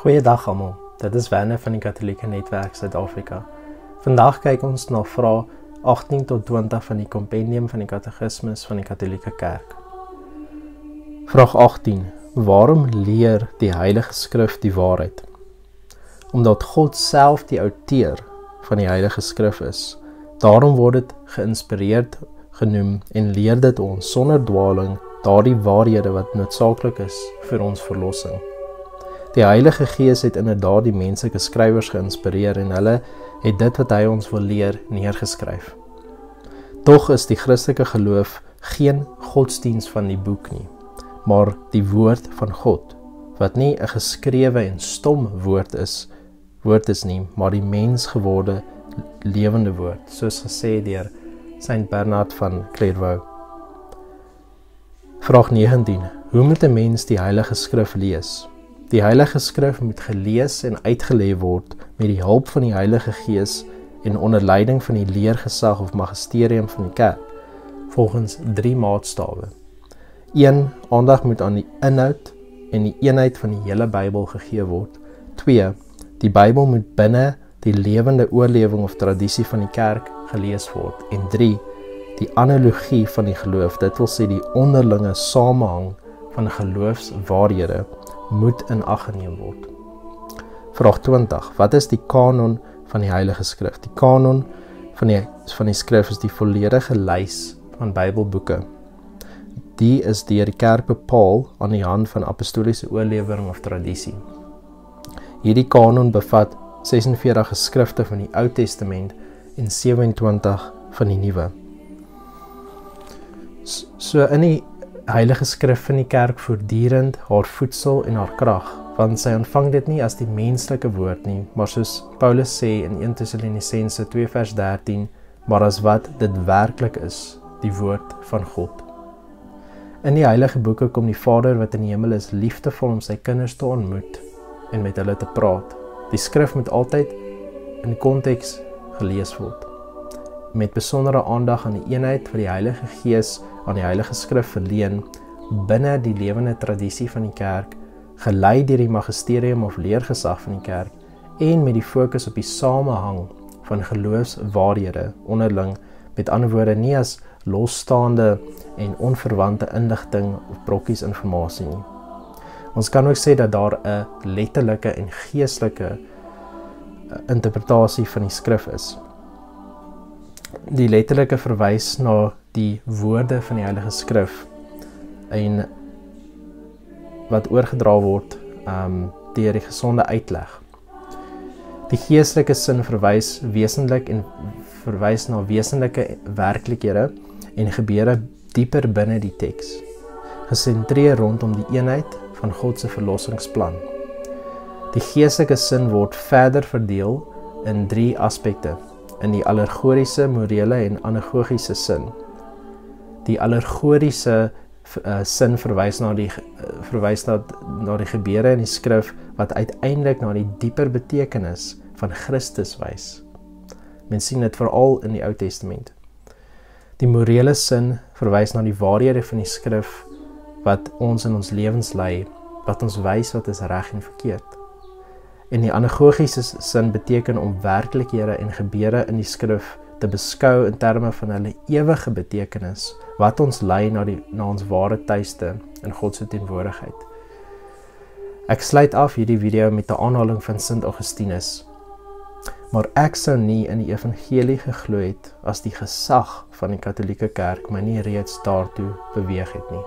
Goeiedag almal, dit is Werner van die Katholieke Netwerk Suid-Afrika. Vandag kyk ons na vrae 18 tot 20 van die kompendium van die Katekismus van die Katholieke Kerk. Vraag 18. Waarom leer die Heilige Skrif die waarheid? Omdat God self die outeur van die Heilige Skrif is. Daarom word dit geïnspireerd genoem en leer dit ons sonder dwaling daardie waarhede wat noodsaaklik is vir ons verlossing. Die Heilige Gees het inderdaad die menslike skrywers geïnspireer en hulle het dit wat hy ons wil leer neergeskryf. Tog is die Christelike geloof geen godsdiens van die boek nie, maar die woord van God, wat nie 'n geskrewe en stom woord is nie, maar die mens geworde lewende woord, soos gesê deur Saint Bernard van Clairvaux. Vraag 19. Hoe moet 'n mens die Heilige Skrif lees? Die Heilige Skrif moet gelees en uitgelê word met die hulp van die Heilige Gees en onder leiding van die leergesag of magisterium van die kerk, volgens 3 maatstawe. 1. Aandag moet aan die inhoud en die eenheid van die hele Bybel gegee word. 2. Die Bybel moet binne die lewende oorlewing of tradisie van die kerk gelees word. En 3. Die analogie van die geloof, dit wil sê die onderlinge samehang van geloofswaarhede, moet in ag geneem word. Vraag 20. Wat is die kanon van die Heilige Skrif? Die kanon van die skrif is die volledige lys van Bybelboeke. Die is deur die kerk bepaal aan die hand van apostoliese oorlewering of tradisie. Hierdie kanon bevat 46 geskrifte van die Ou Testament en 27 van die Nuwe. So in die Heilige Skrif van die kerk voortdurend haar voedsel en haar krag, want sy ontvang dit nie as die menslike woord nie, maar soos Paulus sê in 1 Tessalonisense 2 vers 13, maar as wat dit werklik is, die woord van God. In die heilige boeke kom die Vader wat in die hemel is liefdevol om sy kinders te ontmoet en met hulle te praat. Die skrif moet altyd in konteks gelees word, met besondere aandag aan die eenheid wat die Heilige Gees aan die Heilige Skrif verleen binne die lewende tradisie van die kerk, gelei deur die magisterium of leergesag van die kerk en met die fokus op die samehang van geloofswaarhede onderling, met ander woorde nie as losstaande en onverwante inligting of brokkies informasie nie. Ons kan ook sê dat daar 'n letterlike en geestelike interpretasie van die skrif is. Die letterlike verwys na die woorde van die Heilige Skrif en wat oorgedra word deur die gesonde uitleg. Die geestelike sin verwys na wesenlike werklikhede en gebeure dieper binne die teks, gesentreer rondom die eenheid van God se verlossingsplan. Die geestelike sin word verder verdeel in 3 aspekte, in die allegoriese, morele en anagogiese sin. Die allegoriese sin verwys na die gebeure in die skrif wat uiteindelik na die dieper betekenis van Christus wys. Mens sien dit veral in die Ou Testament. Die morele sin verwys na die waarhede van die skrif wat ons in ons lewens lei, wat ons wys wat is reg en verkeerd. En die anagogiese sin beteken om werklikhede en gebeure in die skrif te beskou in terme van hulle ewige betekenis, wat ons lei na ons ware tuiste in God se teenwoordigheid. Ek sluit af hierdie video met 'n aanhaling van Sint Augustinus. Maar ek sou nie in die evangelie geglo het as die gesag van die Katolieke Kerk my nie reeds daartoe beweeg het nie.